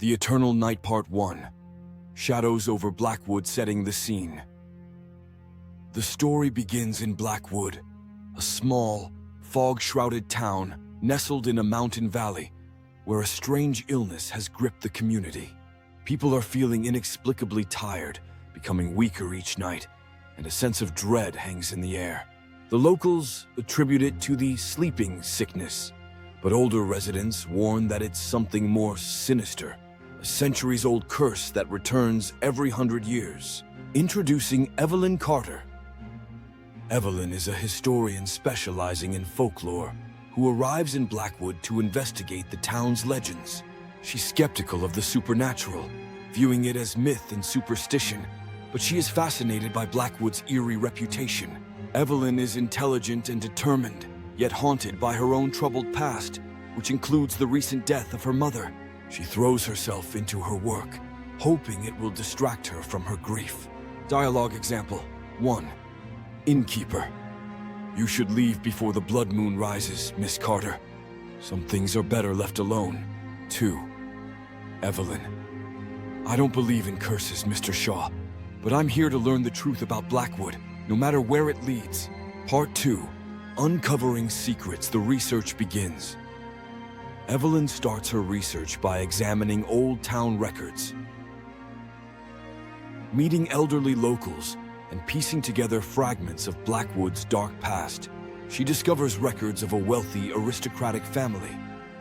The Eternal Night Part 1. Shadows over Blackwood setting the scene. The story begins in Blackwood, a small, fog-shrouded town nestled in a mountain valley where a strange illness has gripped the community. People are feeling inexplicably tired, becoming weaker each night, and a sense of dread hangs in the air. The locals attribute it to the sleeping sickness, but older residents warn that it's something more sinister. A centuries-old curse that returns every 100 years. Introducing Evelyn Carter. Evelyn is a historian specializing in folklore who arrives in Blackwood to investigate the town's legends. She's skeptical of the supernatural, viewing it as myth and superstition, but she is fascinated by Blackwood's eerie reputation. Evelyn is intelligent and determined, yet haunted by her own troubled past, which includes the recent death of her mother. She throws herself into her work, hoping it will distract her from her grief. Dialogue example 1. Innkeeper. You should leave before the blood moon rises, Miss Carter. Some things are better left alone. 2. Evelyn. I don't believe in curses, Mr. Shaw, but I'm here to learn the truth about Blackwood, no matter where it leads. Part 2. Uncovering secrets. The research begins. Evelyn starts her research by examining old town records, meeting elderly locals, and piecing together fragments of Blackwood's dark past. She discovers records of a wealthy aristocratic family,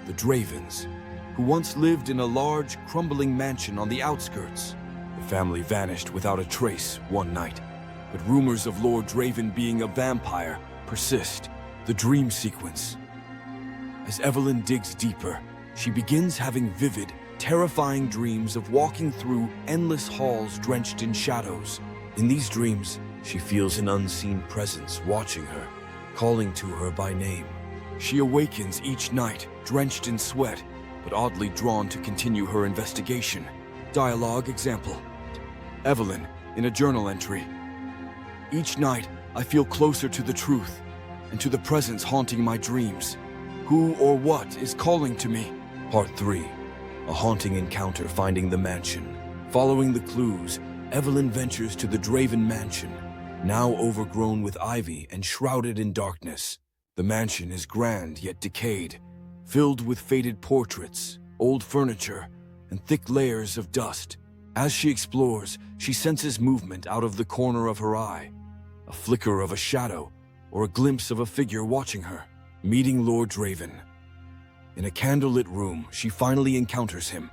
the Dravens, who once lived in a large, crumbling mansion on the outskirts. The family vanished without a trace one night, but rumors of Lord Draven being a vampire persist. The dream sequence. As Evelyn digs deeper, she begins having vivid, terrifying dreams of walking through endless halls drenched in shadows. In these dreams, she feels an unseen presence watching her, calling to her by name. She awakens each night, drenched in sweat, but oddly drawn to continue her investigation. Dialogue example. Evelyn, in a journal entry. Each night, I feel closer to the truth, and to the presence haunting my dreams. Who or what is calling to me? Part 3. A haunting encounter finding the mansion. Following the clues, Evelyn ventures to the Draven mansion, now overgrown with ivy and shrouded in darkness. The mansion is grand yet decayed, filled with faded portraits, old furniture, and thick layers of dust. As she explores, she senses movement out of the corner of her eye, a flicker of a shadow, or a glimpse of a figure watching her. Meeting Lord Draven. In a candlelit room, she finally encounters him.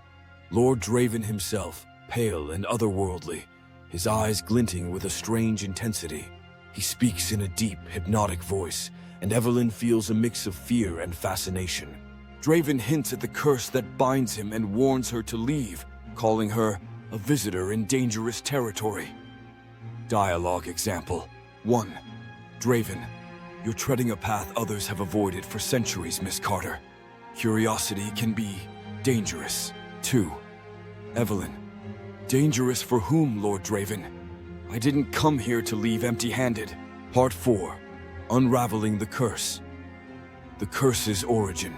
Lord Draven himself, pale and otherworldly, his eyes glinting with a strange intensity. He speaks in a deep, hypnotic voice, and Evelyn feels a mix of fear and fascination. Draven hints at the curse that binds him and warns her to leave, calling her a visitor in dangerous territory. Dialogue example 1. Draven. You're treading a path others have avoided for centuries, Miss Carter. Curiosity can be dangerous. 2. Evelyn. Dangerous for whom, Lord Draven? I didn't come here to leave empty-handed. Part 4. Unraveling the curse. The curse's origin.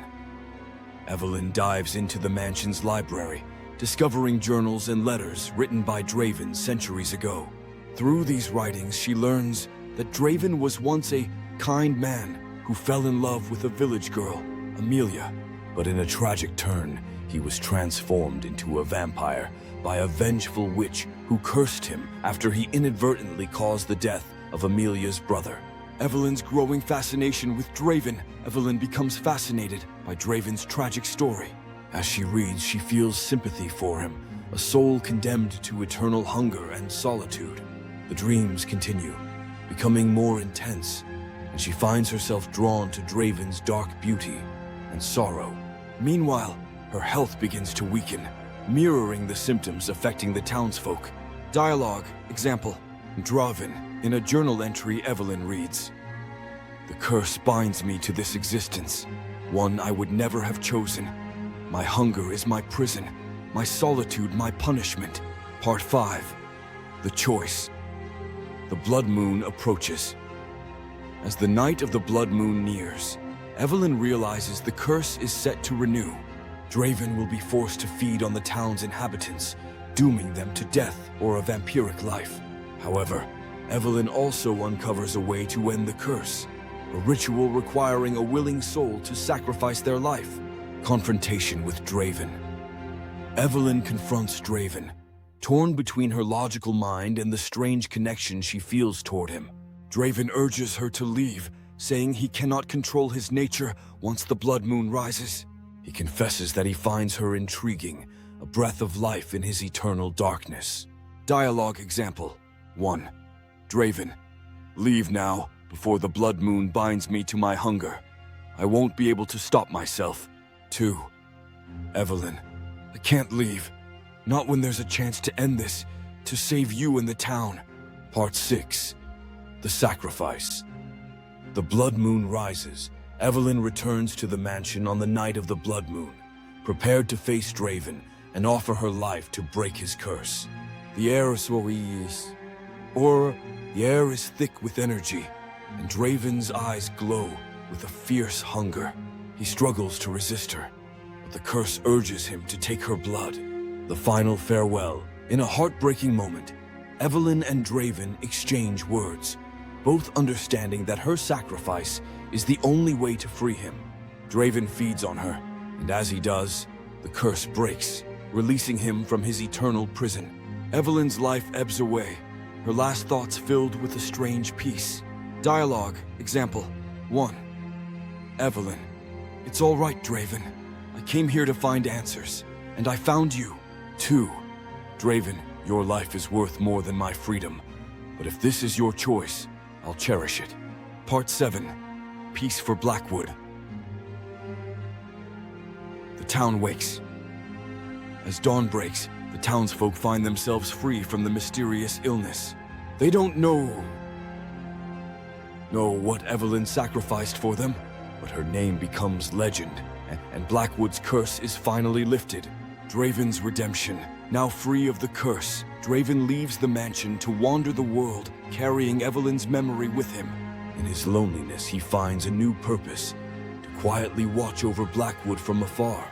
Evelyn dives into the mansion's library, discovering journals and letters written by Draven centuries ago. Through these writings, she learns that Draven was once a kind man who fell in love with a village girl, Amelia. But in a tragic turn, he was transformed into a vampire by a vengeful witch who cursed him after he inadvertently caused the death of Amelia's brother. Evelyn's growing fascination with Draven. Evelyn becomes fascinated by Draven's tragic story. As she reads, she feels sympathy for him, a soul condemned to eternal hunger and solitude. The dreams continue, becoming more intense, and she finds herself drawn to Draven's dark beauty and sorrow. Meanwhile, her health begins to weaken, mirroring the symptoms affecting the townsfolk. Dialogue example. Draven. In a journal entry, Evelyn reads, The curse binds me to this existence, one I would never have chosen. My hunger is my prison, my solitude my punishment. Part 5. The choice. The blood moon approaches. As the night of the blood moon nears, Evelyn realizes the curse is set to renew. Draven will be forced to feed on the town's inhabitants, dooming them to death or a vampiric life. However, Evelyn also uncovers a way to end the curse, a ritual requiring a willing soul to sacrifice their life. Confrontation with Draven. Evelyn confronts Draven, torn between her logical mind and the strange connection she feels toward him. Draven urges her to leave, saying he cannot control his nature once the blood moon rises. He confesses that he finds her intriguing, a breath of life in his eternal darkness. Dialogue example 1. Draven, leave now, before the blood moon binds me to my hunger. I won't be able to stop myself. 2. Evelyn, I can't leave. Not when there's a chance to end this, to save you and the town. Part 6. The Sacrifice. The blood moon rises. Evelyn returns to the mansion on the night of the blood moon, prepared to face Draven and offer her life to break his curse. The air is thick with energy, and Draven's eyes glow with a fierce hunger. He struggles to resist her, but the curse urges him to take her blood. The final farewell. In a heartbreaking moment, Evelyn and Draven exchange words, both understanding that her sacrifice is the only way to free him. Draven feeds on her, and as he does, the curse breaks, releasing him from his eternal prison. Evelyn's life ebbs away, her last thoughts filled with a strange peace. Dialogue example 1. Evelyn, it's all right, Draven. I came here to find answers, and I found you. 2. Draven, your life is worth more than my freedom, but if this is your choice, I'll cherish it. Part 7. Peace for Blackwood. The town wakes. As dawn breaks, the townsfolk find themselves free from the mysterious illness. They don't know what Evelyn sacrificed for them, but her name becomes legend, and Blackwood's curse is finally lifted. Draven's redemption. Now free of the curse, Draven leaves the mansion to wander the world, carrying Evelyn's memory with him. In his loneliness, he finds a new purpose, to quietly watch over Blackwood from afar,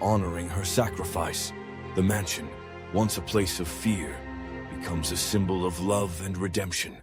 honoring her sacrifice. The mansion, once a place of fear, becomes a symbol of love and redemption.